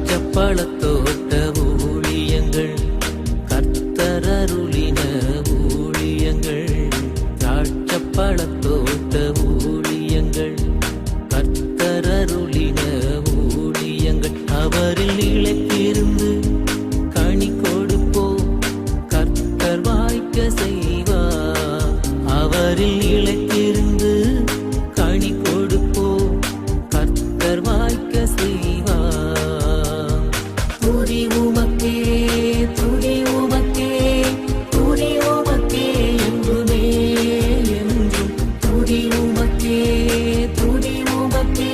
திராட்சப்பழத்தோட்ட ஊழியங்கள் கர்த்தரருளின ஊழியங்கள் திராட்சப்பழத்தோட்ட ஊழியங்கள் கர்த்தரருளின ஊழியங்கள் அவரில் நிலைத்திருந்து கனி கொடுப்போம் கர்த்தர் வாய்க்க செய்வார் அவரில் நிலைத்திருந்து கனி கொடுப்போம் கர்த்தர் வாய்க்க செய்வார் துதி உமக்கே துதி உமக்கே துதி உமக்கே என்றுமே என்றும் துதி உமக்கே துதி உமக்கே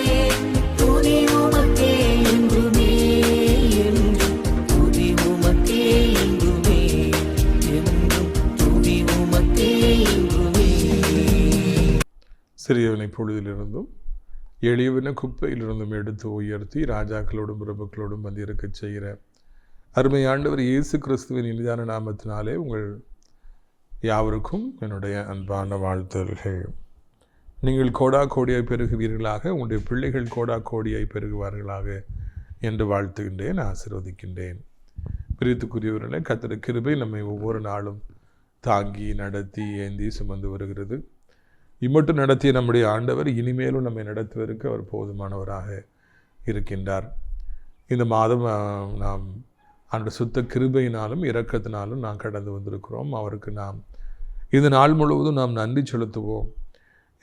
துதி உமக்கே என்றுமே என்றும் துதி உமக்கே என்றுமே என்றும் துதி உமக்கே என்றுமே. சிறியவனை பொழுதிலிருந்தும் எளியவன குப்பையிலிருந்தும் எடுத்து உயர்த்தி ராஜாக்களோடும் பிரபுக்களோடும் வந்திருக்கச் செய்கிற அருமை ஆண்டவர் இயேசு கிறிஸ்துவின் இனிதான நாமத்தினாலே உங்கள் யாவருக்கும் என்னுடைய அன்பான வாழ்த்துதல்கள். நீங்கள் கோடா கோடியாய் பெருகுவீர்களாக, உங்களுடைய பிள்ளைகள் கோடா கோடியாய் பெருகுவார்களாக என்று வாழ்த்துகின்றேன், ஆசீர்வதிக்கின்றேன். பிரியத்துக்குரியவர்களே, கர்த்தருடைய கிருபை நம்மை ஒவ்வொரு நாளும் தாங்கி நடத்தி ஏந்தி சுமந்து வருகிறது. இம்மட்டும் நடத்திய நம்முடைய ஆண்டவர் இனிமேலும் நம்மை நடத்துவதற்கு அவர் போதுமானவராக இருக்கின்றார். இந்த மாதம் நாம் அந்த சுத்த கிருபையினாலும் இரக்கத்தினாலும் நாம் கடந்து வந்திருக்கிறோம். அவருக்கு நாம் இந்த நாள் முழுவதும் நாம் நன்றி செலுத்துவோம்.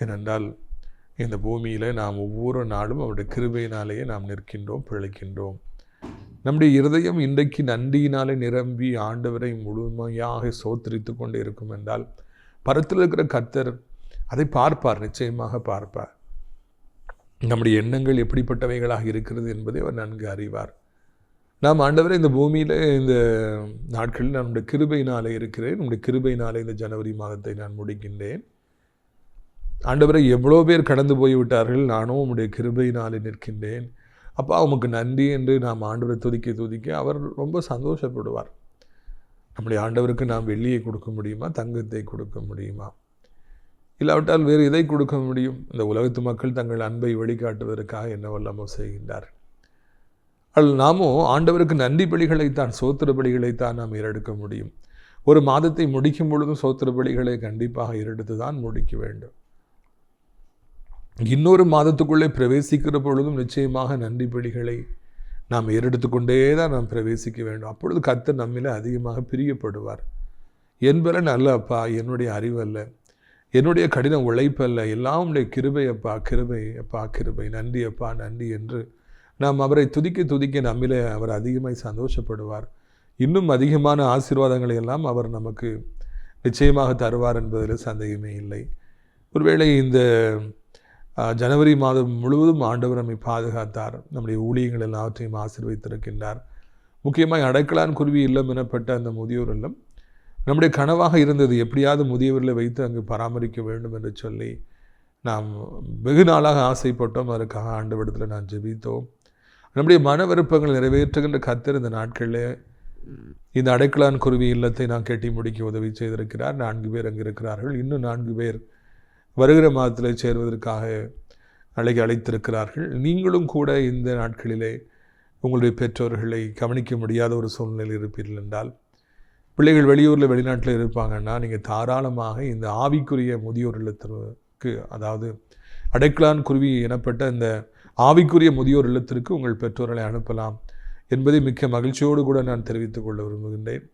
ஏனென்றால் இந்த பூமியில் நாம் ஒவ்வொரு நாளும் அவருடைய கிருபையினாலேயே நாம் நிற்கின்றோம், பிழைக்கின்றோம். நம்முடைய இருதயம் இன்றைக்கு நன்றியினாலே நிரம்பி ஆண்டவரை முழுமையாக சோத்தரித்து கொண்டே இருக்கும் என்றால் பரத்தில் இருக்கிற கர்த்தர் அதை பார்ப்பார், நிச்சயமாக பார்ப்பார். நம்முடைய எண்ணங்கள் எப்படிப்பட்டவைகளாக இருக்கிறது என்பதை அவர் நன்கு அறிவார். நாம் ஆண்டவரை இந்த பூமியில் இந்த நாட்களில் நம்முடைய கிருபையினாலே இருக்கிறேன், நம்முடைய கிருபையினாலே இந்த ஜனவரி மாதத்தை நான் முடிக்கின்றேன். ஆண்டவரை எவ்வளோ பேர் கடந்து போய்விட்டார்கள், நானும் உம்முடைய கிருபையினாலே நிற்கின்றேன். அப்பா உமக்கு நன்றி என்று நாம் ஆண்டவரை துதிக்க அவர் ரொம்ப சந்தோஷப்படுவார். நம்முடைய ஆண்டவருக்கு நாம் வெள்ளியை கொடுக்க முடியுமா, தங்கத்தை கொடுக்க முடியுமா? இல்லாவிட்டால் வேறு எதை கொடுக்க முடியும்? இந்த உலகத்து மக்கள் தங்கள் அன்பை வெளிக்காட்டுவதற்காக என்ன வல்லமோ செய்கின்றார். நாமோ ஆண்டவருக்கு நன்றி பலிகளைத்தான், சோத்திர பலிகளைத்தான் நாம் ஏறெடுக்க முடியும். ஒரு மாதத்தை முடிக்கும் பொழுதும் சோத்திர பலிகளை கண்டிப்பாக ஏறெடுத்து தான் முடிக்க வேண்டும். இன்னொரு மாதத்துக்குள்ளே பிரவேசிக்கிற பொழுதும் நிச்சயமாக நன்றி பலிகளை நாம் ஏறெடுத்து கொண்டே தான் நாம் பிரவேசிக்க வேண்டும். அப்பொழுது கர்த்தர் நம்மிலே அதிகமாக பிரியப்படுவார். என்பல அல்ல அப்பா, என்னுடைய அறிவு அல்ல, என்னுடைய கடின உழைப்பு அல்ல, எல்லாம் உடைய கிருபை அப்பா, கிருபை அப்பா, கிருபை, நன்றி அப்பா, நன்றி என்று நாம் அவரை துதிக்க நம்மிலே அவர் அதிகமாய் சந்தோஷப்படுவார். இன்னும் அதிகமான ஆசீர்வாதங்களை எல்லாம் அவர் நமக்கு நிச்சயமாக தருவார் என்பதில் சந்தேகமே இல்லை. ஒருவேளை இந்த ஜனவரி மாதம் முழுவதும் ஆண்டவர் நம்மை பாதுகாத்தார், நம்முடைய ஊழியங்கள் எல்லாவற்றையும் ஆசீர்வதித்திருக்கின்றார். முக்கியமாக அடைக்கலான் குருவி இல்லம் எனப்பட்ட அந்த முதியோர் இல்லம் நம்முடைய கனவாக இருந்தது. எப்படியாவது முதியவர்களை வைத்து அங்கு பராமரிக்க வேண்டும் என்று சொல்லி நாம் வெகு நாளாக ஆசைப்பட்டோம். அதற்காக ஆண்டவரிடத்தில் நான் ஜெபித்தோம். நம்முடைய மன விருப்பங்கள் நிறைவேற்றுகின்ற கர்த்தர் இந்த நாட்களில் இந்த அடைக்கலான் குருவி இல்லத்தை நான் கட்டி முடிக்க உதவி செய்திருக்கிறார். 4 பேர் அங்கு இருக்கிறார்கள். இன்னும் 4 பேர் வருகிற மாதத்தில் சேர்வதற்காக அழைத்திருக்கிறார்கள். நீங்களும் கூட இந்த நாட்களிலே உங்களுடைய பெற்றோர்களை கவனிக்க முடியாத ஒரு சூழ்நிலையில் இருப்பீர்கள் என்றால், பிள்ளைகள் வெளியூரில் வெளிநாட்டில் இருப்பாங்கன்னா நீங்கள் தாராளமாக இந்த ஆவிக்குரிய முதியோர் இல்லத்திற்கு, அதாவது அடைக்கலான் குருவி எனப்பட்ட இந்த ஆவிக்குரிய முதியோர் இல்லத்திற்கு உங்கள் பெற்றோர்களை அனுப்பலாம் என்பதை மிக்க மகிழ்ச்சியோடு கூட நான் தெரிவித்துக் கொள்ள விரும்புகின்றேன்.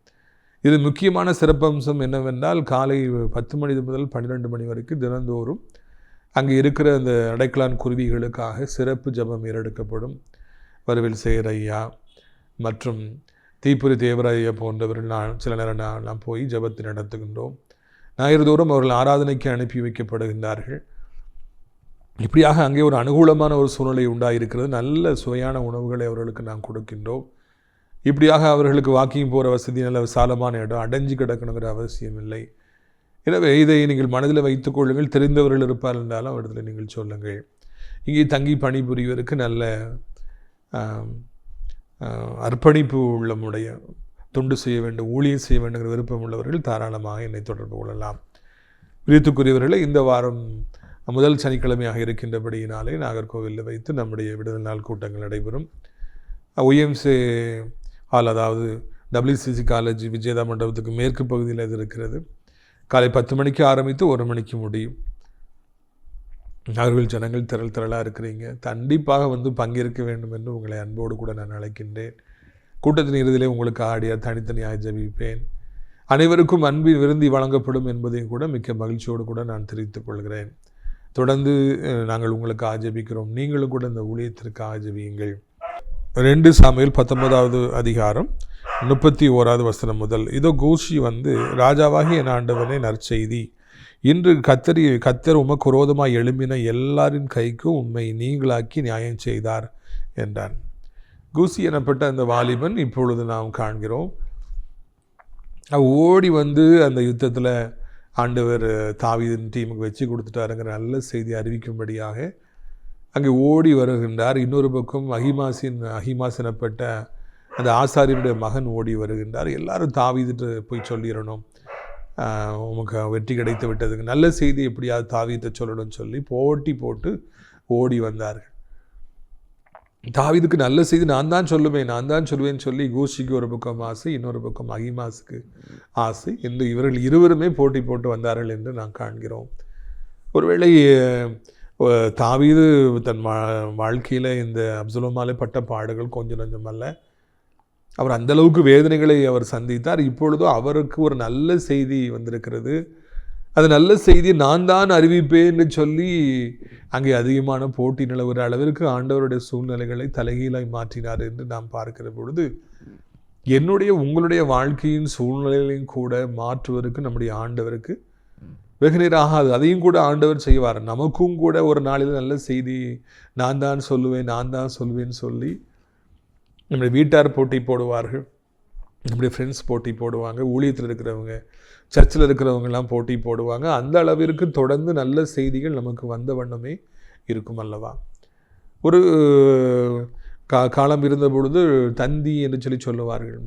இது முக்கியமான சிறப்பம்சம் என்னவென்றால், காலை 10 மணி முதல் 12 மணி வரைக்கும் தினந்தோறும் அங்கே இருக்கிற அந்த அடைக்கலான் குருவிகளுக்காக சிறப்பு ஜெபம் ஏறெடுக்கப்படும். வருவில் சேர் ஐயா மற்றும் தீப்புரி தேவராயா போன்றவர்கள் சில நேரம் நாம் போய் ஜெபத்தை நடத்துகின்றோம். ஞாயிறு தோறும் அவர்கள் ஆராதனைக்கு அனுப்பி வைக்கப்படுகின்றார்கள். இப்படியாக அங்கே ஒரு அனுகூலமான ஒரு சூழ்நிலை உண்டாயிருக்கிறது. நல்ல சுவையான உணவுகளை அவர்களுக்கு நாம் கொடுக்கின்றோம். இப்படியாக அவர்களுக்கு வாக்கிங் போகிற வசதி, நல்ல விசாலமான இடம், அடைஞ்சு கிடக்கணுங்கிற அவசியம் இல்லை. எனவே இதை நீங்கள் மனதில் வைத்துக் கொள்ளுங்கள். தெரிந்தவர்கள் இருப்பார் என்றாலும் அவரிடத்தில் நீங்கள் சொல்லுங்கள். இங்கே தங்கி பணிபுரிவதற்கு நல்ல அர்ப்பணிப்பு உள்ளமுடைய, தொண்டு செய்ய வேண்டும், ஊழியம் செய்ய வேண்டுங்கிற விருப்பம் உள்ளவர்கள் தாராளமாக என்னை தொடர்பு கொள்ளலாம். பிரியத்துக்குரியவர்களை, இந்த வாரம் முதல் சனிக்கிழமையாக இருக்கின்றபடியினாலே நாகர்கோவிலில் வைத்து நம்முடைய விடுதலை நாள் கூட்டங்கள் நடைபெறும். ஒய்எம்சி ஹால், அதாவது WCC காலேஜ் விஜயதா மண்டபத்துக்கு மேற்கு பகுதியில் இது இருக்கிறது. காலை 10 மணிக்கு ஆரம்பித்து 1 மணிக்கு முடியும். அவர்கள் ஜனங்கள் திரளாக இருக்கிறீங்க. கண்டிப்பாக வந்து பங்கேற்க வேண்டும் என்று உங்களை அன்போடு கூட நான் அழைக்கின்றேன். கூட்டத்தின் இறுதியிலே உங்களுக்கு ஆடியார் தனித்தனியாக ஜெபிப்பேன். அனைவருக்கும் அன்பின் விருந்தி வழங்கப்படும் என்பதையும் கூட மிக்க மகிழ்ச்சியோடு கூட நான் தெரிவித்துக் கொள்கிறேன். தொடர்ந்து நாங்கள் உங்களுக்கு ஆஜபிக்கிறோம். நீங்களும் கூட இந்த ஊழியத்திற்கு ஆஜபியுங்கள். 2 சாமுவேல் 19வது அதிகாரம் 31வது வசனம் முதல். இதோ கூஷி வந்து, ராஜாவாகி என் ஆண்டவனே, நற்செய்தி, இன்று கத்தர் உமக்கு விரோதமாய் எழும்பின எல்லாரின் கைக்கும் உம்மை நீங்களாக்கி நியாயம் செய்தார் என்றான். கூசி எனப்பட்ட அந்த வாலிபன் இப்பொழுது நாம் காண்கிறோம், ஓடி வந்து அந்த யுத்தத்தில் ஆண்டவர் தாவீதின் டீமுக்கு வச்சு கொடுத்துட்டாருங்கிற நல்ல செய்தி அறிவிக்கும்படியாக அங்கே ஓடி வருகின்றார். இன்னொரு பக்கம் அகிமாஸ் எனப்பட்ட அந்த ஆசாரியனுடைய மகன் ஓடி வருகின்றார். எல்லாரும் தாவீதுட்டு போய் சொல்லிடணும், உமக்கு வெற்றி கிடைத்து விட்டதுக்கு நல்ல செய்தி எப்படியாவது தாவீதை சொல்லணும்னு சொல்லி போட்டி போட்டு ஓடி வந்தார்கள். தாவீதுக்கு நல்ல செய்தி நான் தான் சொல்லுவேன்னு சொல்லி கூஷிக்கு ஒரு பக்கம் ஆசை, இன்னொரு பக்கம் அகிமாஸுக்கு ஆசை என்று இவர்கள் இருவருமே போட்டி போட்டு வந்தார்கள் என்று நாம் காண்கிறோம். ஒருவேளை தாவீது தன் வாழ்க்கையில் இந்த அப்சலோமாலே பட்ட பாடுகள் கொஞ்சம் நஞ்சமல்ல. அவர் அந்தளவுக்கு வேதனைகளை அவர் சந்தித்தார். இப்பொழுதோ அவருக்கு ஒரு நல்ல செய்தி வந்திருக்கிறது. அது நல்ல செய்தியை நான் தான் அறிவிப்பேன்னு சொல்லி அங்கே அதிகமான போட்டி நிலவுற அளவிற்கு ஆண்டவருடைய சூழ்நிலைகளை தலைகீழாய் மாற்றினார் என்று நாம் பார்க்கிற பொழுது, உங்களுடைய வாழ்க்கையின் சூழ்நிலைகளையும் கூட மாற்றுவதற்கு நம்முடைய ஆண்டவருக்கு வெகு நேரம் ஆகாது. அதையும் கூட ஆண்டவர் செய்வார். நமக்கும் கூட ஒரு நாளில் நல்ல செய்தி நான் தான் சொல்லுவேன்னு சொல்லி நம்முடைய வீட்டார் போட்டி போடுவார்கள், நம்முடைய ஃப்ரெண்ட்ஸ் போட்டி போடுவாங்க, ஊழியத்தில் இருக்கிறவங்க, சர்ச்சில் இருக்கிறவங்கெல்லாம் போட்டி போடுவாங்க. அந்த அளவிற்கு தொடர்ந்து நல்ல செய்திகள் நமக்கு வந்த வண்ணமே இருக்கும் அல்லவா. ஒரு காலம் இருந்த பொழுது தந்தி என்று சொல்லுவார்கள்.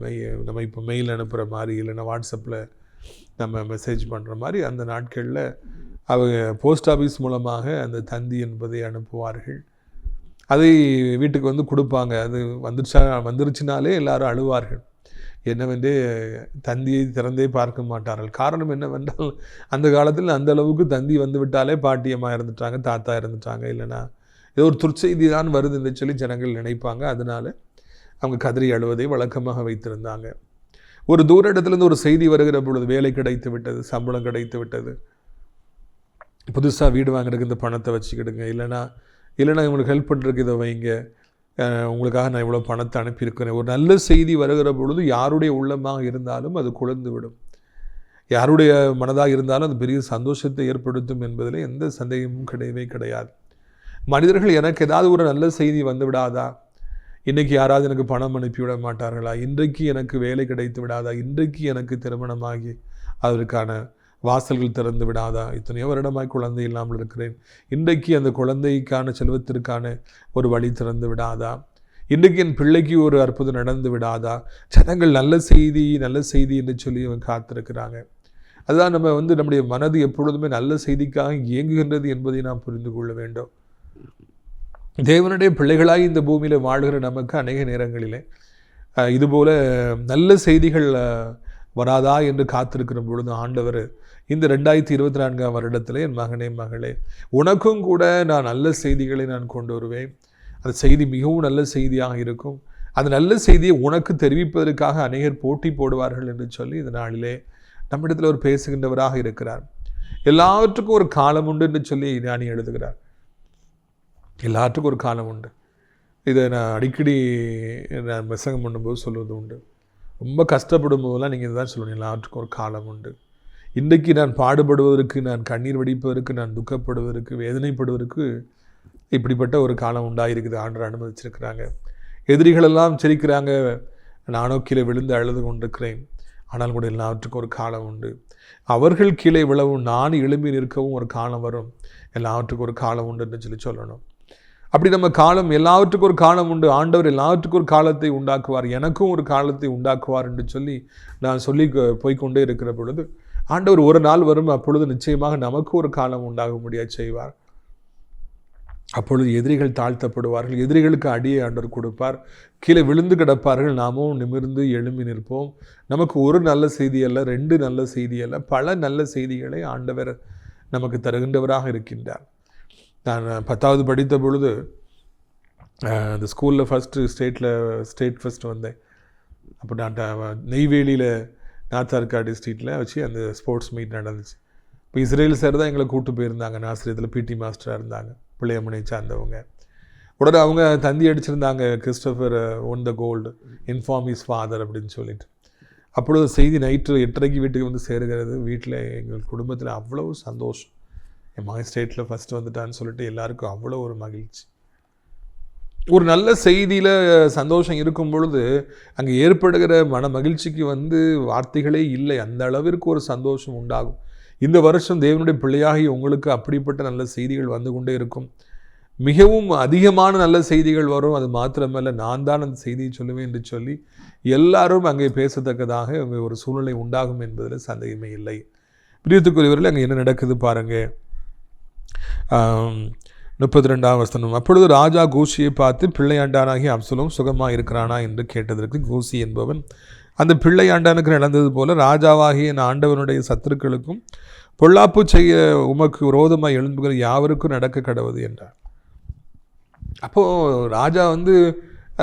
நம்ம இப்போ மெயில் அனுப்புகிற மாதிரி, இல்லைன்னா வாட்ஸ்அப்பில் நம்ம மெசேஜ் பண்ணுற மாதிரி அந்த நாட்களில் அவங்க போஸ்ட் ஆஃபீஸ் மூலமாக அந்த தந்தி என்பதை அனுப்புவார்கள். அதை வீட்டுக்கு வந்து கொடுப்பாங்க. அது வந்துருச்சுனாலே எல்லாரும் அழுவார்கள். என்னவென்றே தந்தியை திறந்தே பார்க்க மாட்டார்கள். காரணம் என்னவென்றால் அந்த காலத்தில் அந்த அளவுக்கு தந்தி வந்து விட்டாலே பாட்டியம்மா இறந்துட்டாங்க, தாத்தா இறந்துட்டாங்க, இல்லைனா ஏதோ ஒரு துர்ச்செய்தி தான் வருது என்று சொல்லி ஜனங்கள் நினைப்பாங்க. அதனால் அவங்க கதறி அழுவதை வழக்கமாக வைத்திருந்தாங்க. ஒரு தூர இடத்துலேருந்து ஒரு செய்தி வருகிற பொழுது, வேலை கிடைத்து விட்டது, சம்பளம் கிடைத்து விட்டது, புதுசாக வீடு வாங்குறதுக்கு இந்த பணத்தை வச்சுக்கிடுங்க, இல்லைனா இவங்களுக்கு ஹெல்ப் பண்ணுறதுக்கு இதை வைங்க, உங்களுக்காக நான் இவ்வளோ பணத்தை அனுப்பியிருக்கிறேன். ஒரு நல்ல செய்தி வருகிற பொழுது யாருடைய உள்ளமாக இருந்தாலும் அது குழந்து விடும். யாருடைய மனதாக இருந்தாலும் அது பெரிய சந்தோஷத்தை ஏற்படுத்தும் என்பதில் எந்த சந்தேகமும் கிடையாது. மனிதர்கள் எனக்கு ஏதாவது ஒரு நல்ல செய்தி வந்து விடாதா, இன்றைக்கி யாராவது எனக்கு பணம் அனுப்பிவிட மாட்டார்களா, இன்றைக்கு எனக்கு வேலை கிடைத்து விடாதா, இன்றைக்கு எனக்கு திருமணமாகி அதற்கான வாசல்கள் திறந்து விடாதா, இத்தனையோ வருடமாய் குழந்தை இல்லாமல் இருக்கிறேன், இன்றைக்கு அந்த குழந்தைக்கான செல்வத்திற்கான ஒரு வழி திறந்து விடாதா, இன்றைக்கு என் பிள்ளைக்கு ஒரு அற்புதம் நடந்து விடாதா. ஜனங்கள் நல்ல செய்தி என்று சொல்லி காத்திருக்கிறாங்க. அதுதான் நம்ம நம்முடைய மனது எப்பொழுதுமே நல்ல செய்திக்காக இயங்குகின்றது என்பதை நாம் புரிந்து கொள்ள வேண்டும். தேவனுடைய பிள்ளைகளாய் இந்த பூமியில் வாழ்கிற நமக்கு அநேக நேரங்களிலே இதுபோல் நல்ல செய்திகள் வராதா என்று காத்திருக்கிற பொழுது ஆண்டவர் இந்த 2024 வருடத்தில், என் மகனே மகளே, உனக்கும் கூட நான் நல்ல செய்திகளை நான் கொண்டு வருவேன். அந்த செய்தி மிகவும் நல்ல செய்தியாக இருக்கும். அந்த நல்ல செய்தியை உனக்கு தெரிவிப்பதற்காக அநேகர் போட்டி போடுவார்கள் என்று சொல்லி இந்த நாளிலே நம்மிடத்தில் ஒரு பேசுகின்றவராக இருக்கிறார். எல்லாவற்றுக்கும் ஒரு காலம் உண்டு என்று சொல்லி ஞானி எழுதுகிறார். எல்லாத்துக்கும் ஒரு காலம் உண்டு. இதை நான் அடிக்கடி பிரசங்கம் பண்ணும்போது சொல்வது உண்டு. ரொம்ப கஷ்டப்படும் போதெல்லாம் நீங்கள் இதுதான் சொல்லணும், எல்லாத்துக்கும் ஒரு காலம் உண்டு. இன்றைக்கு நான் பாடுபடுவதற்கு, நான் கண்ணீர் வடிப்பதற்கு, நான் துக்கப்படுவதற்கு, வேதனைப்படுவதற்கு இப்படிப்பட்ட ஒரு காலம் உண்டாயிருக்குது. ஆண்டவர் அனுமதிச்சிருக்கிறாங்க. எதிரிகளெல்லாம் சிரிக்கிறாங்க, நானோ கீழே விழுந்து அழுது கொண்டிருக்கிறேன். ஆனால் கூட எல்லாவற்றுக்கும் ஒரு காலம் உண்டு. அவர்கள் கீழே விழவும் நான் எழும்பி நிற்கவும் ஒரு காலம் வரும். எல்லாவற்றுக்கும் ஒரு காலம் உண்டுன்னு சொல்லணும். அப்படி நம்ம காலம், எல்லாவற்றுக்கும் ஒரு காலம் உண்டு. ஆண்டவர் எல்லாவற்றுக்கும் ஒரு காலத்தை உண்டாக்குவார், எனக்கும் ஒரு காலத்தை உண்டாக்குவார் என்று சொல்லி நான் சொல்லி போய்கொண்டே இருக்கிற பொழுது ஆண்டவர் ஒரு நாள் வரும், அப்பொழுது நிச்சயமாக நமக்கு ஒரு காலம் உண்டாக முடியாது செய்வார். அப்பொழுது எதிரிகள் தாழ்த்தப்படுவார்கள், எதிரிகளுக்கு அடியை ஆண்டவர் கொடுப்பார், கீழே விழுந்து கிடப்பார்கள், நாமும் நிமிர்ந்து எழும்பி நிற்போம். நமக்கு ஒரு நல்ல செய்தி அல்ல, 2 நல்ல செய்தி அல்ல, பல நல்ல செய்திகளை ஆண்டவர் நமக்கு தருகின்றவராக இருக்கின்றார். நான் 10வது படித்த பொழுது அந்த ஸ்கூலில் ஸ்டேட் ஃபஸ்ட்டு வந்தேன். அப்போ நான் நெய்வேலியில் நாத்தார்காடு ஸ்ட்ரீட்டில் வச்சு அந்த ஸ்போர்ட்ஸ் மீட் நடந்துச்சு. இப்போ இஸ்ரேல் சார் தான் எங்களை கூப்பிட்டு போயிருந்தாங்க. நாசிரியத்தில் பிடி மாஸ்டராக இருந்தாங்க, பிள்ளையம்மனை சார்ந்தவங்க. உடனே அவங்க தந்தி அடிச்சிருந்தாங்க, Christopher won the gold, inform is father அப்படின்னு சொல்லிட்டு. அப்பொழுது செய்தி நைட்டு 8:30 வீட்டுக்கு வந்து சேருகிறது. வீட்டில் எங்கள் குடும்பத்தில் அவ்வளோ சந்தோஷம். என் மகன் ஸ்டேட்டில் ஃபஸ்ட்டு வந்துட்டான்னு சொல்லிட்டு எல்லாருக்கும் அவ்வளோ ஒரு மகிழ்ச்சி. ஒரு நல்ல செய்தியில் சந்தோஷம் இருக்கும் பொழுது அங்கே ஏற்படுகிற மன மகிழ்ச்சிக்கு வார்த்தைகளே இல்லை. அந்த அளவிற்கு ஒரு சந்தோஷம் உண்டாகும். இந்த வருஷம் தேவனுடைய பிள்ளையாகி உங்களுக்கு அப்படிப்பட்ட நல்ல செய்திகள் வந்து கொண்டே இருக்கும். மிகவும் அதிகமான நல்ல செய்திகள் வரும். அது மாத்திரமல்ல, நான் தான் அந்த செய்தியை சொல்லுவேன் என்று சொல்லி எல்லாரும் அங்கே பேசத்தக்கதாக அங்கே ஒரு சூழ்நிலை உண்டாகும் என்பதில் சந்தேகமே இல்லை. பிரியத்துக்குரியவர்கள், அங்கே என்ன நடக்குது பாருங்கள். 32ஆம் வசனம். அப்பொழுது ராஜா கூசியை பார்த்து, பிள்ளையாண்டானாகி அப்சலோம் சுகமாக இருக்கிறானா என்று கேட்டதற்கு கூசி என்பவன், அந்த பிள்ளையாண்டானுக்கு நடந்தது போல ராஜாவாகிய என் ஆண்டவனுடைய சத்துருக்களுக்கும் பொல்லாப்பு செய்ய உமக்கு விரோதமாக எழும்புகிற யாவருக்கும் நடக்க கடவுது என்றார். அப்போது ராஜா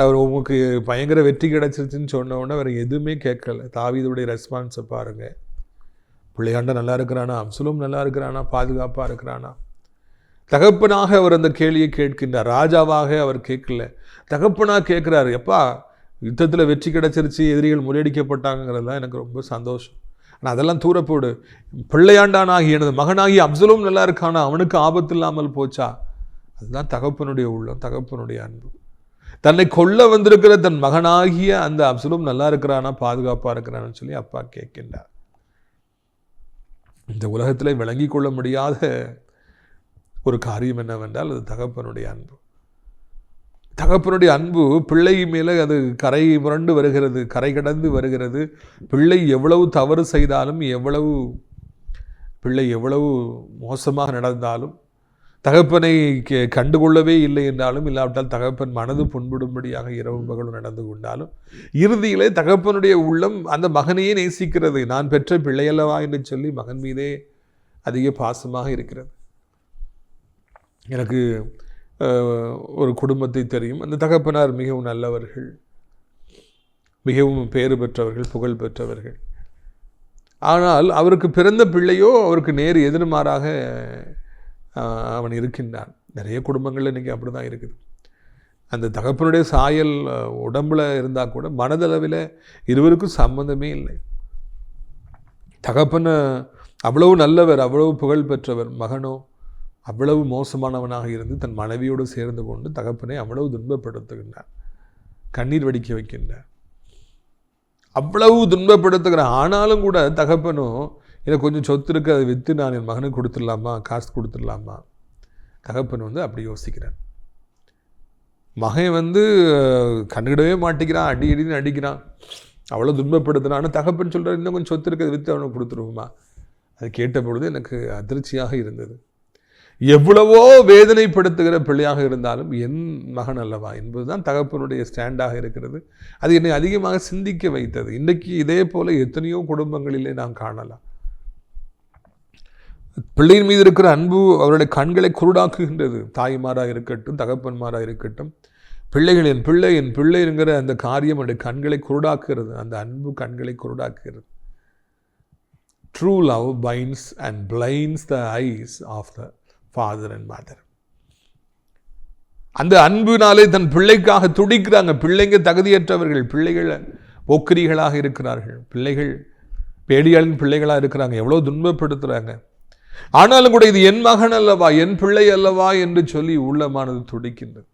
அவர் உமக்கு பயங்கர வெற்றி கிடச்சிருச்சுன்னு சொன்ன உடனே வேறு எதுவுமே கேட்கல. தாவீதுடைய ரெஸ்பான்ஸை பாருங்கள். பிள்ளையாண்டா நல்லா இருக்கிறானா, அப்சலோம் நல்லா இருக்கிறானா, பாதுகாப்பாக இருக்கிறானா. தகப்பனாக அவர் அந்த கேள்வியை கேட்கின்றார். ராஜாவாக அவர் கேட்கல, தகப்பனாக கேட்குறாரு. எப்பா யுத்தத்தில் வெற்றி கிடச்சிருச்சு, எதிரிகள் முறியடிக்கப்பட்டாங்கிறது தான் எனக்கு ரொம்ப சந்தோஷம். ஆனால் அதெல்லாம் தூரப்போடு, பிள்ளையாண்டானாகி எனது மகனாகி அப்சலோம் நல்லா இருக்கானா, அவனுக்கு ஆபத்து இல்லாமல் போச்சா. அதுதான் தகப்பனுடைய உள்ளம், தகப்பனுடைய அன்பு. தன்னை கொல்ல வந்திருக்கிற தன் மகனாகிய அந்த அப்சலோம் நல்லா இருக்கிறானா, பாதுகாப்பாக இருக்கிறான்னு சொல்லி அப்பா கேட்கின்றார். இந்த உலகத்தில் விளங்கி கொள்ள முடியாத ஒரு காரியம் என்னவென்றால் அது தகப்பனுடைய அன்பு. தகப்பனுடைய அன்பு பிள்ளை மேலே அது கரை புரண்டு வருகிறது, கரை கடந்து வருகிறது. பிள்ளை எவ்வளவு தவறு செய்தாலும், பிள்ளை எவ்வளவு மோசமாக நடந்தாலும், தகப்பனை கண்டுகொள்ளவே இல்லை என்றாலும், இல்லாவிட்டால் தகப்பன் மனது புண்படும்படியாக இரவு பகலும் நடந்து கொண்டாலும், இறுதியிலே தகப்பனுடைய உள்ளம் அந்த மகனையே நேசிக்கிறது. நான் பெற்ற பிள்ளையல்லவா என்று சொல்லி மகன் மீதே அதிக பாசமாக இருக்கிறது. எனக்கு ஒரு குடும்பத்தை தெரியும். அந்த தகப்பனார் மிகவும் நல்லவர்கள், மிகவும் பேறு பெற்றவர்கள், புகழ் பெற்றவர்கள். ஆனால் அவருக்கு பிறந்த பிள்ளையோ அவருக்கு நேர் எதிர்மாறாக அவன் இருக்கின்றான். நிறைய குடும்பங்களில் இன்றைக்கி அப்படி தான் இருக்குது. அந்த தகப்பனுடைய சாயல் உடம்பில் இருந்தால் கூட மனதளவில் இருவருக்கும் சம்பந்தமே இல்லை. தகப்பனை அவ்வளவு நல்லவர், அவ்வளவு புகழ் பெற்றவர், மகனோ அவ்வளவு மோசமானவனாக இருந்து தன் மனைவியோடு சேர்ந்து கொண்டு தகப்பனை அவ்வளவு துன்பப்படுத்துகின்றான், கண்ணீர் வடிக்க வைக்கின்றான், அவ்வளவு துன்பப்படுத்துகிறான். ஆனாலும் கூட தகப்பனும் எனக்கு கொஞ்சம் சொத்து இருக்குது, அதை விற்று நான் என் மகனுக்கு கொடுத்துடலாமா, காசு கொடுத்துடலாமா. தகப்பன் அப்படி யோசிக்கிறான். மகன் கண்டுக்கிடவே மாட்டேங்கிறான், அடின்னு அடிக்கிறான், அவ்வளோ துன்பப்படுத்துகிறான். ஆனால் தகப்பன் சொல்கிறார், இன்னும் கொஞ்சம் சொத்து இருக்குது, விற்று அவனுக்கு கொடுத்துருவோமா. அது கேட்ட பொழுது எனக்கு அதிர்ச்சியாக இருந்தது. எவ்வளவோ வேதனைப்படுத்துகிற பிள்ளையாக இருந்தாலும் என் மகன் அல்லவா என்பதுதான் தகப்பனுடைய ஸ்டாண்டாக இருக்கிறது. அது என்னை அதிகமாக சிந்திக்க வைத்தது. இன்றைக்கு இதே போல எத்தனையோ குடும்பங்களிலே நாம் காணலாம். பிள்ளையின் மீது இருக்கிற அன்பு அவருடைய கண்களை குருடாக்குகின்றது. தாய்மாராக இருக்கட்டும், தகப்பன்மாராக இருக்கட்டும், பிள்ளைகள் என் பிள்ளை என்கிற அந்த காரியம் அவருடைய கண்களை குருடாக்குகிறது. அந்த அன்பு கண்களை குருடாக்குகிறது. True love binds and blinds the eyes of the father and mother. அந்த அன்புனாலே தன் பிள்ளைக்காக துடிக்கிறாங்க. பிள்ளைங்க தகுதியற்றவர்கள், பிள்ளைகள் போக்கிரிகளாக இருக்கிறார்கள், பிள்ளைகள் பேடியாளின் பிள்ளைகளாக இருக்கிறாங்க, எவ்வளோ துன்பப்படுத்துகிறாங்க. ஆனாலும் கூட இது என் மகன் அல்லவா, என் பிள்ளை அல்லவா என்று சொல்லி உள்ளமானது துடிக்கின்றது.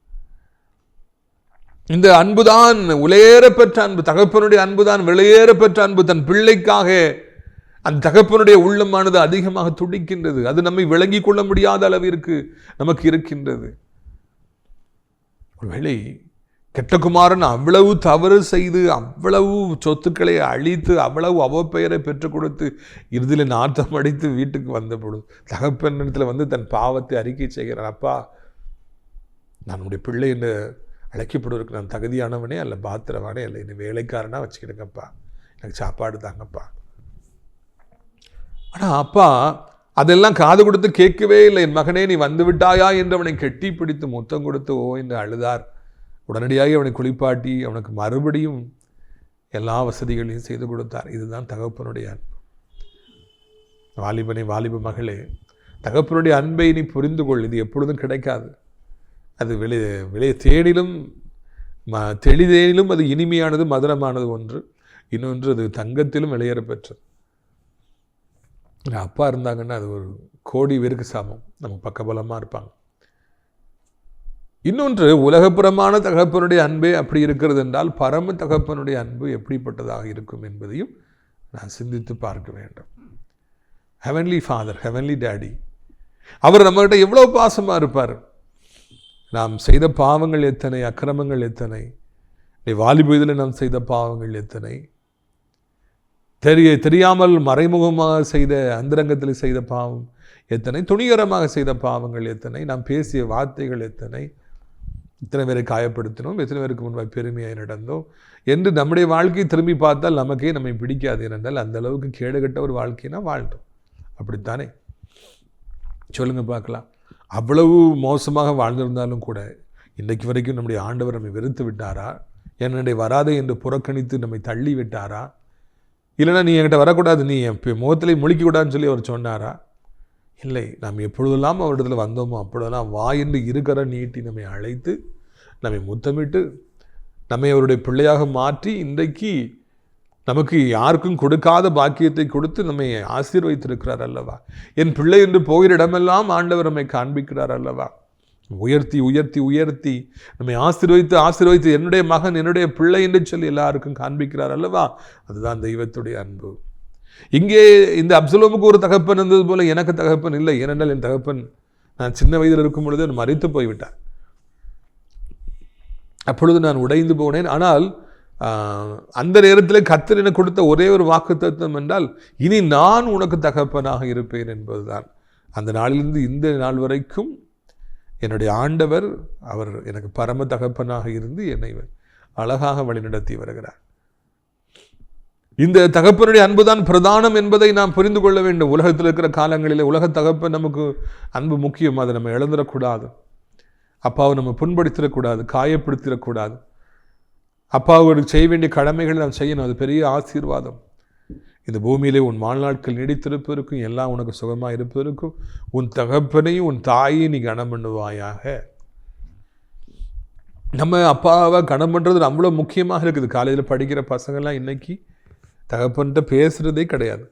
இந்த அன்புதான் உலையேற பெற்ற அன்பு, தகப்பனுடைய அன்புதான் வெளியேற பெற்ற அன்பு. தன் பிள்ளைக்காக அந்த தகப்பனுடைய உள்ளமானது அதிகமாக துடிக்கின்றது. அது நம்மை விளங்கி கொள்ள முடியாத அளவிற்கு நமக்கு இருக்கின்றது. ஒருவேளை கெட்டகுமாரன் அவ்வளவு தவறு செய்து, அவ்வளவு சொத்துக்களை அழித்து, அவ்வளவு அவப்பெயரை பெற்றுக் கொடுத்து, இறுதியில் நாட்டம் அடித்து வீட்டுக்கு வந்த பொழுது தகப்பனிடத்தில் தன் பாவத்தை அறிக்கை செய்கிறார். அப்பா, நான் உடைய பிள்ளை என்று அழைக்கப்படுவதற்கு நான் தகுதியானவனே அல்ல, பாத்திரவானே அல்ல, என்னை வேலைக்காரனாக வச்சுக்கிடுங்கப்பா, எனக்கு சாப்பாடு தாங்கப்பா. ஆனால் அப்பா அதெல்லாம் காது கொடுத்து கேட்கவே இல்லை. என் மகனே நீ வந்து விட்டாயா என்று அவனை கெட்டி பிடித்து முத்தம் கொடுத்து ஓ என்று அழுதார். உடனடியாக அவனை குளிப்பாட்டி அவனுக்கு மறுபடியும் எல்லா வசதிகளையும் செய்து கொடுத்தார். இதுதான் தகப்பனுடைய அன்பு. வாலிபனே, வாலிப மகளே, தகப்பனுடைய அன்பை நீ புரிந்து கொள். இது எப்பொழுதும் கிடைக்காது. அது விளைய தேனிலும் தெளிதேனிலும் அது இனிமையானது, மதுரமானது ஒன்று. இன்னொன்று அது தங்கத்திலும் விளையேற பெற்றது. அப்பா இருந்தாங்கன்னா அது ஒரு கோடி பேருக்கு சமம். நமக்கு பக்கபலமாக இருப்பாங்க. இன்னொன்று, உலகப்புறமான தகப்பனுடைய அன்பே அப்படி இருக்கிறது என்றால் பரம தகப்பனுடைய அன்பு எப்படிப்பட்டதாக இருக்கும் என்பதையும் நான் சிந்தித்து பார்க்க வேண்டும். ஹெவன்லி ஃபாதர், ஹெவன்லி டேடி, அவர் நம்மகிட்ட எவ்வளோ பாசமாக இருப்பார். நாம் செய்த பாவங்கள் எத்தனை, அக்கிரமங்கள் எத்தனை, வாலிப வயதில் நாம் செய்த பாவங்கள் எத்தனை, தெரியாமல் மறைமுகமாக செய்த, அந்தரங்கத்தில் செய்த பாவம் எத்தனை, துணிகரமாக செய்த பாவங்கள் எத்தனை, நாம் பேசிய வார்த்தைகள் எத்தனை, இத்தனை பேரை காயப்படுத்தினோம், எத்தனை பேருக்கு முன்பாக பெருமையாக நடந்தோம் என்று நம்முடைய வாழ்க்கையை திரும்பி பார்த்தால் நமக்கே நம்மை பிடிக்காது. என்றால் அந்த அளவுக்கு கேடுகட்ட ஒரு வாழ்க்கைனா வாழ்ந்தோம். அப்படித்தானே? சொல்லுங்கள் பார்க்கலாம். அவ்வளவு மோசமாக வாழ்ந்திருந்தாலும் கூட இன்றைக்கு வரைக்கும் நம்முடைய ஆண்டவர் நம்மை வெறுத்து விட்டாரா? என்னுடைய வராதே என்று புறக்கணித்து நம்மை தள்ளி விட்டாரா? இல்லைனா நீ என்கிட்ட வரக்கூடாது, நீ என் முகத்திலே முழிக்கக்கூடாதுன்னு சொல்லி அவர் சொன்னாரா? இல்லை. நாம் எப்பொழுதெல்லாம் அவரிடத்தில் வந்தோமோ அப்பொழுதெல்லாம் வா என்று இருக்கிற நீட்டி நம்மை அழைத்து, நம்மை முத்தமிட்டு, நம்மை அவருடைய பிள்ளையாக மாற்றி இன்றைக்கு நமக்கு யாருக்கும் கொடுக்காத பாக்கியத்தை கொடுத்து நம்மை ஆசீர்வதித்திருக்கிறார் அல்லவா? என் பிள்ளை என்று போகிற இடமெல்லாம் ஆண்டவர் நம்மை காண்பிக்கிறார் அல்லவா? உயர்த்தி உயர்த்தி உயர்த்தி நம்மை ஆசீர்வதித்து என்னுடைய மகன், என்னுடைய பிள்ளை என்று சொல்லி எல்லாருக்கும் காண்பிக்கிறார் அல்லவா? அதுதான் தெய்வத்துடைய அன்பு. இங்கே இந்த அப்சலோமுக்கு ஒரு தகப்பன் இருந்தது போல எனக்கு தகப்பன் இல்லை. ஏனென்றால் என் தகப்பன் நான் சின்ன வயதில் இருக்கும் பொழுது மரித்து போய்விட்டார். அப்பொழுது நான் உடைந்து போனேன். ஆனால் அந்த நேரத்தில் கர்த்தர் எனக்கு கொடுத்த ஒரே ஒரு வாக்குத்தத்தம் என்றால், இனி நான் உனக்கு தகப்பனாக இருப்பேன் என்பதுதான். அந்த நாளிலிருந்து இந்த நாள் வரைக்கும் என்னுடைய ஆண்டவர் அவர் எனக்கு பரம தகப்பனாக இருந்து என்னை அழகாக வழிநடத்தி வருகிறார். இந்த தகப்பனுடைய அன்புதான் பிரதானம் என்பதை நாம் புரிந்து கொள்ள வேண்டும். உலகத்தில் இருக்கிற காலங்களில் உலக தகப்பன் நமக்கு அன்பு முக்கியம். அதை நம்ம இழந்துடக்கூடாது. அப்பாவை நம்ம புண்படுத்திடக்கூடாது, காயப்படுத்திடக்கூடாது. அப்பாவுக்கு செய்ய வேண்டிய கடமைகளை நாம் செய்யணும். அது பெரிய ஆசீர்வாதம். இந்த பூமியிலே உன் வாழ்நாட்கள் நீடித்திருப்பதற்கும் எல்லாம் உனக்கு சுகமாக இருப்பதற்கும் உன் தகப்பனையும் உன் தாயையும் நீ கனம் பண்ணுவாயாக. நம்ம அப்பாவை கனம் பண்ணுறது அவ்வளோ முக்கியமாக இருக்குது. காலையில் படிக்கிற பசங்கள்லாம் இன்னைக்கு தகப்பன்கிட்ட பேசுகிறதே கிடையாது.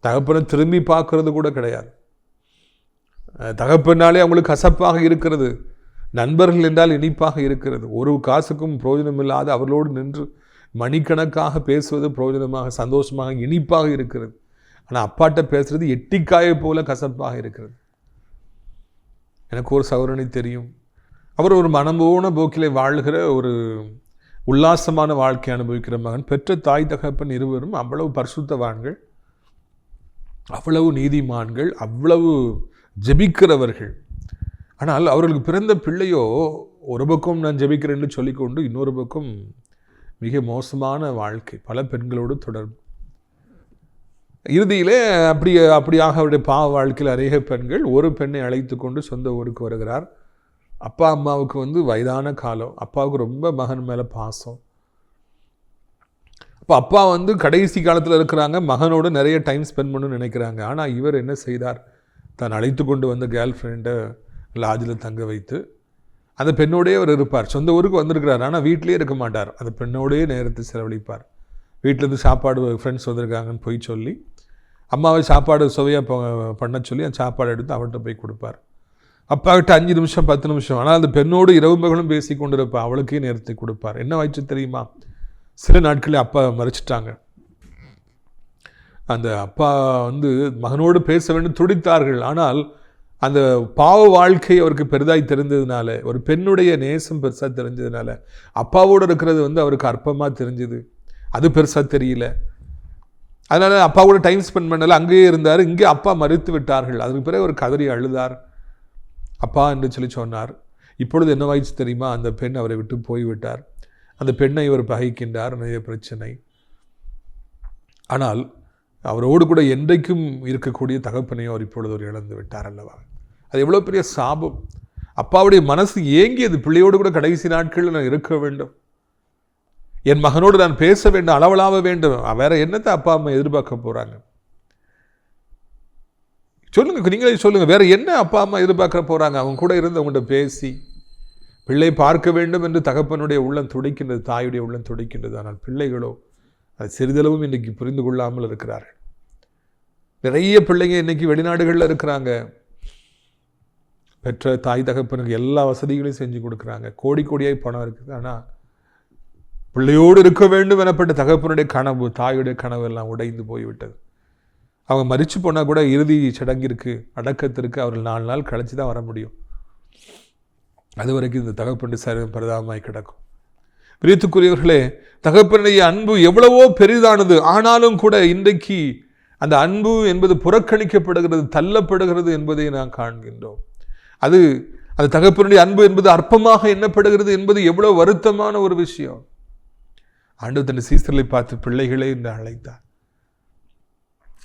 தகப்பனை திரும்பி பார்க்கறது கூட கிடையாது. தகப்பனாலே அவங்களுக்கு கசப்பாக இருக்கிறது. நண்பர்கள் என்றால் இனிப்பாக இருக்கிறது. ஒரு காசுக்கும் பிரயோஜனம் இல்லாத அவர்களோடு நின்று மணிக்கணக்காக பேசுவது பிரயோஜனமாக, சந்தோஷமாக, இனிப்பாக இருக்கிறது. ஆனால் அப்பாட்ட பேசுறது எட்டிக்காயை போல கசப்பாக இருக்கிறது. எனக்கு ஒரு சகோதரனை தெரியும். அவர் ஒரு மனம்போன போக்கிலே வாழ்கிற ஒரு உல்லாசமான வாழ்க்கை அனுபவிக்கிற மகன். பெற்ற தாய் தகப்பன் இருவரும் அவ்வளவு பரிசுத்தவான்கள், அவ்வளவு நீதிமான்கள், அவ்வளவு ஜெபிக்கிறவர்கள். ஆனால் அவர்களுக்கு பிறந்த பிள்ளையோ ஒரு பக்கம் நான் ஜெபிக்கிறேன்னு சொல்லிக்கொண்டு இன்னொரு பக்கம் மிக மோசமான வாழ்க்கை, பல பெண்களோடு தொடர்பு. இறுதியிலே அப்படியாக அவருடைய பாவ வாழ்க்கையில் அநேக பெண்கள் ஒரு பெண்ணை அழைத்து கொண்டு சொந்த ஊருக்கு வருகிறார். அப்பா அம்மாவுக்கு வயதான காலம். அப்பாவுக்கு ரொம்ப மகன் மேலே பாசம். அப்போ அப்பா கடைசி காலத்தில் இருக்கிறாங்க. மகனோடு நிறைய டைம் ஸ்பெண்ட் பண்ணணும்னு நினைக்கிறாங்க. ஆனால் இவர் என்ன செய்தார்? தான் அழைத்து கொண்டு வந்த கேர்ள் ஃப்ரெண்டை லாட்ஜில் தங்க வைத்து அந்த பெண்ணோடே அவர் இருப்பார். சொந்த ஊருக்கு வந்திருக்கிறார், ஆனால் வீட்டிலே இருக்க மாட்டார். அந்த பெண்ணோடையே நேரத்தை செலவழிப்பார். வீட்டிலேருந்து சாப்பாடு ஃப்ரெண்ட்ஸ் வந்திருக்காங்கன்னு போய் சொல்லி அம்மாவை சாப்பாடு சுவையாக பண்ண சொல்லி அந்த சாப்பாடு எடுத்து அவர்கிட்ட போய் கொடுப்பார். அப்பாக்கிட்ட 5 நிமிஷம் 10 நிமிஷம். ஆனால் அந்த பெண்ணோடு இரவு பகலும் பேசி கொண்டு இருப்பார். அவளுக்கே நேரத்தை கொடுப்பார். என்ன ஆயிடுச்சு தெரியுமா? சில நாட்களே அப்பா மறைச்சிட்டாங்க. அந்த அப்பா மகனோடு பேச வேண்டும் துடித்தார்கள். ஆனால் அந்த பாவ வாழ்க்கை அவருக்கு பெரிதாய் தெரிஞ்சதுனால, ஒரு பெண்ணுடைய நேசம் பெருசாக தெரிஞ்சதுனால, அப்பாவோடு இருக்கிறது அவருக்கு அற்பமாக தெரிஞ்சுது. அது பெருசாக தெரியல. அதனால் அப்பாவோட டைம் ஸ்பெண்ட் பண்ணல, அங்கேயே இருந்தார். இங்கே அப்பா மறுத்து விட்டார்கள். அதுக்கு பிறகு அவர் கதறி அழுதார். அப்பா என்று சொல்லி சொன்னார், இப்பொழுது என்னவாயிடுச்சு தெரியுமா? அந்த பெண் அவரை விட்டு போய்விட்டார். அந்த பெண்ணை இவர் பகைக்கின்றார், நிறைய பிரச்சனை. ஆனால் அவரோடு கூட என்றைக்கும் இருக்கக்கூடிய தகப்பனையும் அவர் இப்பொழுது ஒரு இழந்து விட்டார் அல்லவா? அது எவ்வளோ பெரிய சாபம். அப்பாவுடைய மனசு ஏங்கியது, பிள்ளையோடு கூட கடைசி நாட்களில் நான் இருக்க வேண்டும், என் மகனோடு நான் பேச வேண்டும், அளவலாவ வேண்டும். வேற என்னத்தை அப்பா அம்மா எதிர்பார்க்க போகிறாங்க? சொல்லுங்க, நீங்களே சொல்லுங்க. வேற என்ன அப்பா அம்மா எதிர்பார்க்க போகிறாங்க? அவங்க கூட இருந்து அவங்கள்ட்ட பேசி பிள்ளை பார்க்க வேண்டும் என்று தகப்பனுடைய உள்ளம் துடிக்கின்றது, தாயுடைய உள்ளம் துடிக்கின்றது. ஆனால் பிள்ளைகளோ அது சிறிதளவும் இன்றைக்கி புரிந்து கொள்ளாமல் இருக்கிறார்கள். நிறைய பிள்ளைங்க இன்றைக்கி வெளிநாடுகளில் இருக்கிறாங்க. பெற்ற தாய் தகப்பனுக்கு எல்லா வசதிகளையும் செஞ்சு கொடுக்குறாங்க, கோடி கோடியாய் பணம் இருக்குது. ஆனால் பிள்ளையோடு இருக்க வேண்டும் எனப்பட்ட தகப்பனுடைய கனவு, தாயுடைய கனவு எல்லாம் உடைந்து போய்விட்டது. அவங்க மரிச்சு போனால் கூட இறுதி சடங்கிற்கு, அடக்கத்திற்கு அவர்கள் 4 நாள் கழிச்சு தான் வர முடியும். அது வரைக்கும் இந்த தகப்பனுடைய சரீரம் பரிதாபமாய் கிடக்கும். பிரியத்துக்குரியவர்களே, தகப்பனுடைய அன்பு எவ்வளவோ பெரிதானது. ஆனாலும் கூட இன்றைக்கு அந்த அன்பு என்பது புறக்கணிக்கப்படுகிறது, தள்ளப்படுகிறது என்பதை நாம் காண்கின்றோம். அது தகப்பனுடைய அன்பு என்பது அற்பமாக எண்ணப்படுகிறது என்பது எவ்வளவு வருத்தமான ஒரு விஷயம். ஆண்டவர் தன் சீசர்களை பார்த்து பிள்ளைகளே என்று அழைத்தார்.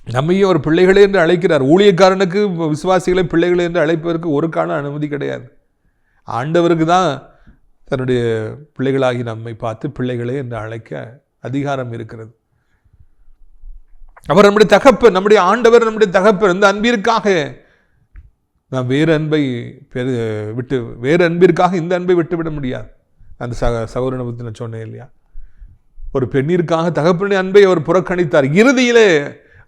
நம்மையும் ஒரு பிள்ளைகளே என்று அழைக்கிறார். ஊழியக்காரனுக்கு விசுவாசிகளை பிள்ளைகளே என்று அழைப்பதற்கு ஒரு கால அனுமதி கிடையாது. ஆண்டவருக்கு தான் தன்னுடைய பிள்ளைகளாகி நம்மை பார்த்து பிள்ளைகளே என்று அழைக்க அதிகாரம் இருக்கிறது. அவர் நம்முடைய தகப்பன், நம்முடைய ஆண்டவர் நம்முடைய தகப்பன். இந்த அன்பிற்காக நாம் வேறு அன்பிற்காக இந்த அன்பை விட்டுவிட முடியாது. அந்த சகோதரனை பற்றி நான் சொன்னேன் இல்லையா? ஒரு பெண்ணிற்காக தகப்பனுடைய அன்பை அவர் புறக்கணித்தார். இறுதியிலே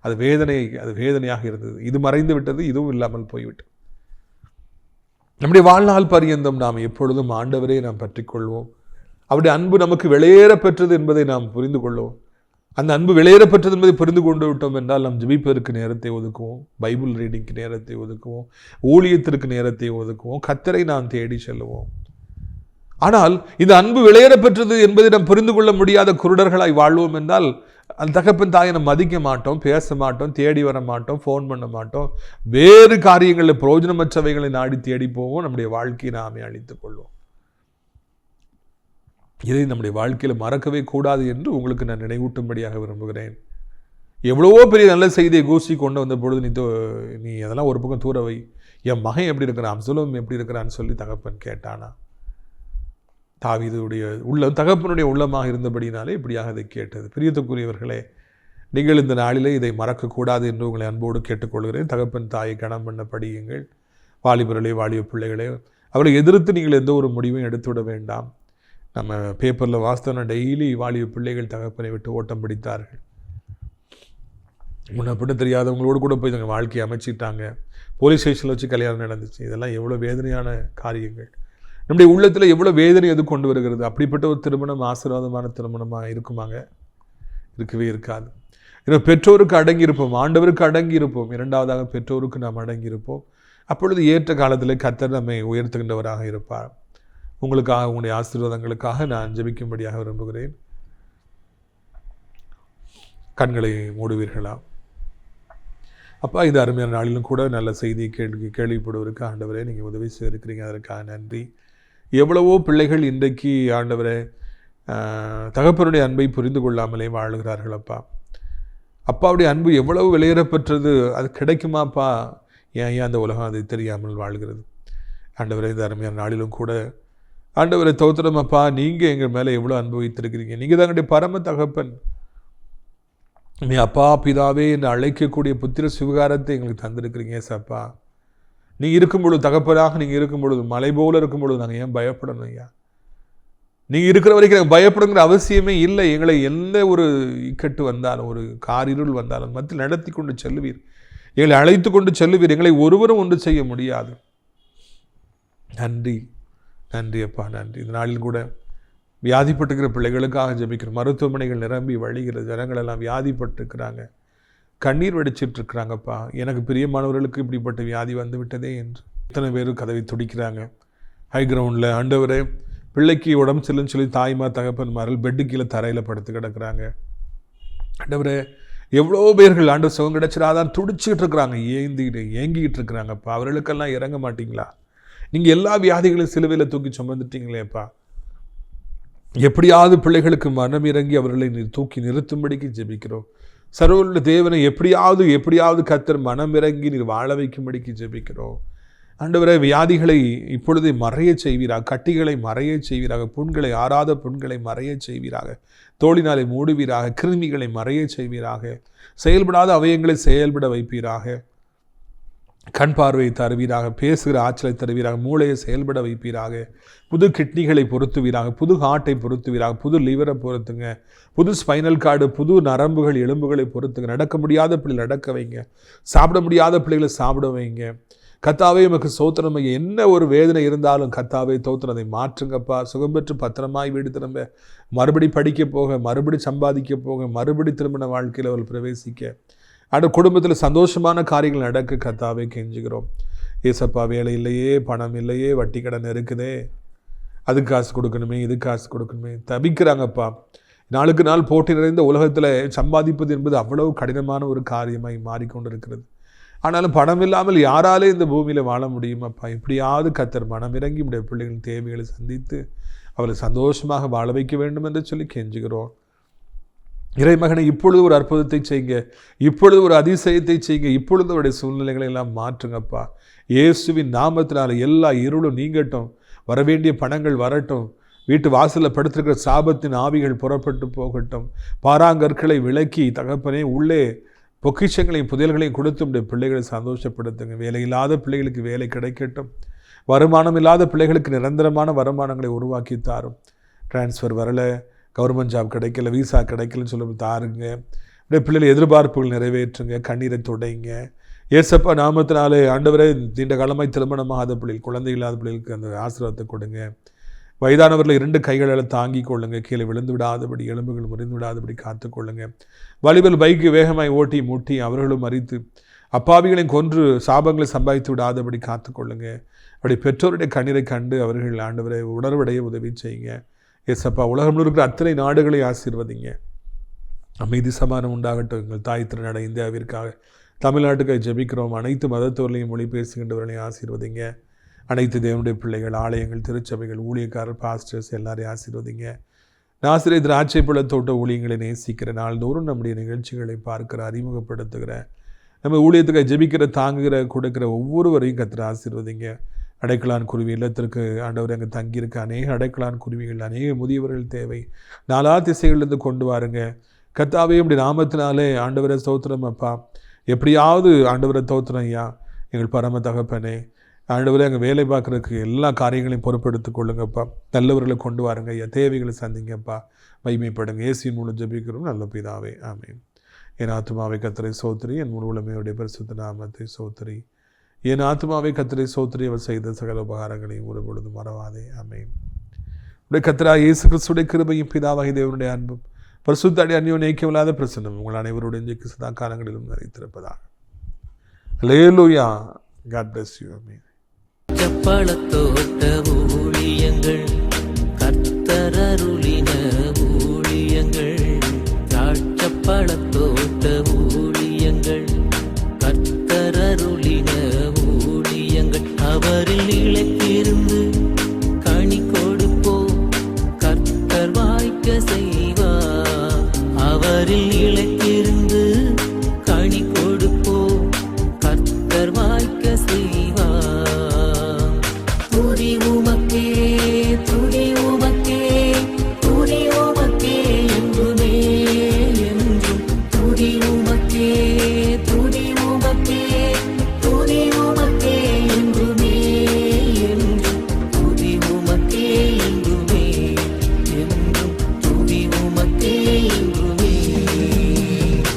அது வேதனையாக இருந்தது. இது மறைந்து விட்டது, இதுவும் இல்லாமல் போய்விட்டது. நம்முடைய வாழ்நாள் பரியந்தம் நாம் எப்பொழுதும் ஆண்டவரை நாம் பற்றிக்கொள்வோம். அவருடைய அன்பு நமக்கு வெளியேற பெற்றது என்பதை நாம் புரிந்து கொள்வோம். அந்த அன்பு வெளியேற பெற்றது என்பதை புரிந்து கொண்டு விட்டோம் என்றால் நாம் ஜெபிப்பதற்கு நேரத்தை ஒதுக்குவோம், பைபிள் ரீடிங்க்கு நேரத்தை ஒதுக்குவோம், ஊழியத்திற்கு நேரத்தை ஒதுக்குவோம், கர்த்தரை நாம் தேடி செல்லுவோம். ஆனால் இந்த அன்பு வெளியேற பெற்றது என்பதை நாம் புரிந்து கொள்ள முடியாத குருடர்களாய் வாழ்வோம் என்றால் அந்த தகப்பன் தாயை நம்ம மதிக்க மாட்டோம், பேச மாட்டோம், தேடி வர மாட்டோம், ஃபோன் பண்ண மாட்டோம், வேறு காரியங்களில் பிரயோஜனமற்றவைகளை நாடி தேடி போவோம். நம்முடைய வாழ்க்கையை நாமே அழித்துக் கொள்வோம். இதை நம்முடைய வாழ்க்கையில் மறக்கவே கூடாது என்று உங்களுக்கு நான் நினைவூட்டும்படியாக விரும்புகிறேன். எவ்வளவோ பெரிய நல்ல செய்தியை கூசி கொண்டு வந்த பொழுது நீ அதெல்லாம் ஒரு பக்கம் தூர வை, என் மகன் எப்படி இருக்கிறான், அப்சலோம் எப்படி இருக்கிறான்னு சொல்லி தகப்பன் கேட்டானா? தாவீதுடைய உள்ளம் தகப்பனுடைய உள்ளமாக இருந்தபடினாலே இப்படியாக அதை கேட்டது. பிரியத்துக்குரியவர்களே, நீங்கள் இந்த நாளிலே இதை மறக்கக்கூடாது என்று உங்களை அன்போடு கேட்டுக்கொள்கிறேன். தகப்பன் தாயை கனம் பண்ண படியுங்கள். வாலிபர்களே, வாலிப பிள்ளைகளே, அவரை எதிர்த்து நீங்கள் எந்த ஒரு முடிவையும் எடுத்துவிட வேண்டாம். நம்ம பேப்பரில் வாஸ்தவன டெய்லி வாலிப பிள்ளைகள் தகப்பனை விட்டு ஓட்டம் பிடித்தார்கள். முன்ன தெரியாதவங்களோடு கூட போய் தங்கள் வாழ்க்கையை அமைச்சிட்டாங்க. போலீஸ் ஸ்டேஷனில் வச்சு கல்யாணம் நடந்துச்சு. இதெல்லாம் எவ்வளோ வேதனையான காரியங்கள். நம்முடைய உள்ளத்தில் எவ்வளோ வேதனை அது கொண்டு வருகிறது. அப்படிப்பட்ட ஒரு திருமணம் ஆசீர்வாதமான திருமணமாக இருக்குமாங்க? இருக்கவே இருக்காது. இன்னும் பெற்றோருக்கு அடங்கி இருப்போம், ஆண்டவருக்கு அடங்கி இருப்போம், இரண்டாவதாக பெற்றோருக்கு நாம் அடங்கி இருப்போம். அப்பொழுது ஏற்ற காலத்தில் கர்த்தர் நம்மை உயர்த்துகின்றவராக இருப்பார். உங்களுக்காக, உங்களுடைய ஆசீர்வாதங்களுக்காக நான் ஜெபிக்கும்படியாக விரும்புகிறேன். கண்களை மூடுவீர்களா? அப்பா, இந்த அருமையான நாளிலும் கூட நல்ல செய்தியை கேள்விப்படுவதற்கு ஆண்டவரே நீங்கள் உதவி செய்திருக்கிறீங்க, அதற்காக நன்றி. எவ்வளவோ பிள்ளைகள் இன்றைக்கு ஆண்டவரே தகப்பனுடைய அன்பை புரிந்து கொள்ளாமலே வாழுகிறார்கள். அப்பாவுடைய அன்பு எவ்வளவு வெளியேறப்பெற்றது, அது கிடைக்குமாப்பா? ஏன் அந்த உலகம் அதை தெரியாமல் வாழ்கிறது? ஆண்டவரே, இந்த அருமையான நாளிலும் கூட ஆண்டவரை தோத்திரம் அப்பா, நீங்கள் எங்கள் மேலே எவ்வளோ அனுபவித்திருக்கிறீங்க. நீங்கள் தான் எங்களுடைய பரம தகப்பன். நீ அப்பா பிதாவே என்று அழைக்கக்கூடிய புத்திர சுவிகாரத்தை எங்களுக்கு தந்திருக்கிறீங்க. ஏசப்பா, நீங்கள் இருக்கும் பொழுது, தகப்பனாக நீங்கள் இருக்கும் பொழுது, மலை போல இருக்கும் பொழுது நாங்கள் ஏன் பயப்படணும் ஐயா? நீங்கள் இருக்கிற வரைக்கும் நாங்கள் பயப்படுங்கிற அவசியமே இல்லை. எங்களை எந்த ஒரு இக்கட்டு வந்தாலும், ஒரு காரிருள் வந்தாலும் மத்தியில் நடத்தி கொண்டு செல்லுவீர், எங்களை அழைத்து கொண்டு செல்லுவீர். எங்களை ஒருவரும் ஒன்று செய்ய முடியாது. நன்றி, நன்றி அப்பா, நன்றி. இந்த நாளில் கூட வியாதிப்பட்டுக்கிற பிள்ளைகளுக்காக ஜெபிக்கிறோம். மருத்துவமனைகள் நிரம்பி வழிகிறது, ஜனங்கள் எல்லாம் வியாதிப்பட்டுருக்கிறாங்க, கண்ணீர் வெடிச்சிட்ருக்குறாங்கப்பா. எனக்கு பிரியமானவர்களுக்கு இப்படிப்பட்ட வியாதி வந்து விட்டதே என்று எத்தனை பேர் கதவை துடிக்கிறாங்க. ஹை கிரவுண்டில் ஆண்டவரே, பிள்ளைக்கு உடம்பு சரியில்லைன்னு சொல்லி தாய்மார் தகப்பன்மார்கள் பெட்டு கீழே தரையில் படுத்து கிடக்கிறாங்க. ஆண்டவரே, எவ்வளோ பேர்கள் ஆண்டவர் சுகம் கிடைச்சிடாதான் துடிச்சிக்கிட்டு இருக்கிறாங்க, ஏங்கிக்கிட்டு இருக்கிறாங்கப்பா. அவர்களுக்கெல்லாம் இறங்க மாட்டிங்களா? நீங்கள் எல்லா வியாதிகளையும் சிலுவையில் தூக்கி சுமந்துட்டீங்களேப்பா. எப்படியாவது பிள்ளைகளுக்கு மனம் இறங்கி அவர்களை தூக்கி நிறுத்தும்படிக்கு ஜெபிக்கிறோம். சர்வவல்ல தேவனை எப்படியாவது கர்த்தர் மனம் இறங்கி நீர் வாழ வைக்கும்படிக்கு ஜெபிக்கிறோம். ஆண்டவரே, வியாதிகளை இப்பொழுது மறைய செய்வீராக, கட்டிகளை மறைய செய்வீராக, புண்களை ஆறாத புண்களை மறைய செய்வீராக, தோளினாலே மூடுவீராக, கிருமிகளை மறைய செய்வீராக, செயல்படாத அவயங்களை செயல்பட வைப்பீராக, கண் பார்வையை தருவீராக, பேசுகிற ஆற்றலை தருவீராக, மூளையை செயல்பட வைப்பீராக, புது கிட்னிகளை பொருத்துவீராக, புது ஹார்ட்டை பொருத்துவீராக, புது லிவரை பொருத்துங்க, புது ஸ்பைனல் கார்டு, புது நரம்புகள் எலும்புகளை பொருத்துங்க. நடக்க முடியாத பிள்ளைகளை நடக்க வைங்க, சாப்பிட முடியாத பிள்ளைகளை சாப்பிட வைங்க. கர்த்தாவே, உமக்கு ஸ்தோத்திரம். என்ன ஒரு வேதனை இருந்தாலும் கர்த்தாவே ஸ்தோத்திரம், அதை மாற்றுங்கப்பா. சுகம் பெற்று பத்திரமாய் வீடு திரும்ப, மறுபடி படிக்க போக, மறுபடி சம்பாதிக்க போக, மறுபடி திருமண வாழ்க்கையில் அவர்கள் பிரவேசிக்க, அந்த குடும்பத்தில் சந்தோஷமான காரியங்கள் நடக்க கர்த்தாவே கெஞ்சுகிறோம். ஏசப்பா, வேலை இல்லையே, பணம் இல்லையே, வட்டி கடன் இருக்குதே, அதுக்கு காசு கொடுக்கணுமே, இதுக்கு காசு கொடுக்கணுமே, தவிக்கிறாங்கப்பா. நாளுக்கு நாள் போட்டி நிறைந்த உலகத்தில் சம்பாதிப்பது என்பது அவ்வளவு கடினமான ஒரு காரியமாய் மாறிக்கொண்டிருக்கிறது. ஆனாலும் பணம் இல்லாமல் யாராலே இந்த பூமியில் வாழ முடியுமாப்பா? எப்படியாவது கர்த்தர் மனம் இறங்கி உடைய பிள்ளைகளின் தேவைகளை சந்தித்து அவரை சந்தோஷமாக வாழ வைக்க வேண்டும் என்று சொல்லி கெஞ்சுகிறோம். இறைமகனை, இப்பொழுது ஒரு அற்புதத்தை செய்யுங்க, இப்பொழுது ஒரு அதிசயத்தை செய்யுங்க, இப்பொழுது அவருடைய சூழ்நிலைகளை எல்லாம் மாற்றுங்கப்பா. இயேசுவின் நாமத்தினால எல்லா இருளும் நீங்கட்டும், வரவேண்டிய பணங்கள் வரட்டும், வீட்டு வாசலில் படுத்திருக்கிற சாபத்தின் ஆவிகள் புறப்பட்டு போகட்டும், பாறாங்கற்களை விலக்கி தகப்பனே உள்ளே பொக்கிஷங்களையும் புதையல்களையும் கொடுத்து உடைய பிள்ளைகளை சந்தோஷப்படுத்துங்க. வேலை இல்லாத பிள்ளைகளுக்கு வேலை கிடைக்கட்டும், வருமானம் இல்லாத பிள்ளைகளுக்கு நிரந்தரமான வருமானங்களை உருவாக்கி தாரும். டிரான்ஸ்ஃபர் வரலை, கவர்மெண்ட் ஜாப் கிடைக்கல, விசா கிடைக்கலன்னு சொல்லி தாருங்க. உடைய பிள்ளைகள் எதிர்பார்ப்புகள் நிறைவேற்றுங்க, கண்ணீரை தொடைங்க. ஏசப்பா நாமத்தினாலே ஆண்டவரே, நீண்ட காலமாய் திருமணமாகாத பிள்ளைகள், குழந்தை இல்லாத பிள்ளைகளுக்கு அந்த ஆசீர்வாதத்தை கொடுங்க. வயதானவர்களை 2 கைகளால் தாங்கி கொள்ளுங்க, கீழே விழுந்து விடாதபடி, எலும்புகள் முறிந்து விடாதபடி காத்துக்கொள்ளுங்க. வலிபல் பைக்கு வேகமாய் ஓட்டி முட்டி அவர்களும் மறித்து அப்பாவிகளையும் கொன்று சாபங்களை சம்பாதித்து விடாதபடி காத்துக்கொள்ளுங்க. அப்படி பெற்றோருடைய கண்ணீரை கண்டு அவர்கள் ஆண்டவரை உணர்வடைய உதவி செய்யுங்க. ஏசப்பா, உலகம் இருக்கிற அத்தனை நாடுகளை ஆசீர்வதிங்க. அமைதி சமாதானம் உண்டாகட்டும். எங்கள் தாய் திருநாடு இந்தியாவிற்காக, தமிழ்நாட்டுக்காக ஜெபிக்கிறோம். அனைத்து மதத்தோர்களையும் மொழி பேசுகின்றவர்களையும் ஆசீர்வதிங்க. அனைத்து தேவனுடைய பிள்ளைகள், ஆலயங்கள், திருச்சபைகள், ஊழியக்காரர், பாஸ்டர்ஸ் எல்லாரையும் ஆசீர்வதிங்க. நாசிரியர் திராட்சை பழ தோட்ட ஊழியங்களை நேசிக்கிற, நாள்தோறும் நம்முடைய நிகழ்ச்சிகளை பார்க்கிற, அறிமுகப்படுத்துகிற, நம்ம ஊழியத்துக்காக ஜெபிக்கிற, தாங்குகிற, கொடுக்கிற ஒவ்வொருவரையும் கர்த்தர் ஆசீர்வதிங்க. அடைக்கலான் குருவி இல்லத்திற்கு ஆண்டவர் அங்கே தங்கியிருக்க அநேக அடைக்கலான் குருவிகள், அநேக முதியவர்கள் தேவை. 4 திசைகளிலிருந்து கொண்டு வாருங்க கர்த்தாவே. அப்படி நாமத்தினாலே ஆண்டவரை ஸ்தோத்திரம் அப்பா. எப்படியாவது ஆண்டவரை ஸ்தோத்திரம் ஐயா, எங்கள் பரம தகப்பனே. ஆண்டவரே, அங்கே வேலை பார்க்குறதுக்கு எல்லா காரியங்களையும் பொறுப்பெடுத்து கொள்ளுங்கப்பா. நல்லவர்களை கொண்டு வாருங்க ஐயா, தேவைகளை சந்திங்கப்பா, மகிமைப்படுங்க. இயேசுவின் மூலம் ஜெபிக்கிறோம் நல்ல பிதாவே, ஆமென். என் ஆத்துமாவை கர்த்தரை சோத்திரி, என் முழு உலமையுடைய பரிசுத்த நாமத்தை சோத்திரி. என் ஆத்துமாவை கர்த்தரை சோத்திரி, அவர் செய்த சகல உபகாரங்களையும் ஒரு பொழுது மறவாதே, ஆமென். உடைய கர்த்தராகிய இயேசு கிறிஸ்துவின் கிருபையும் பிதாவாகிய தேவனுடைய அன்பும் பரிசுத்த அந்யோன்யமில்லாத பிரசன்னம் உங்கள் அனைவருடைய இன்றைக்கு சதா காலங்களிலும் நிறைத்திருப்பதாக. அல்லேலூயா. God bless you. Amen. பழத்தோட்ட ஊழியங்கள், கர்த்தர் அருளின ஊழியங்கள். திராட்சப்பழத்தோட்ட ஊழியங்கள், கர்த்தர் அருளின ஊழியங்கள். அவரில் நிலைத்திருந்து கனி கொடுப்போம், கர்த்தர் வாய்க்க செய்வார். அவரில் நிலைத்திருந்து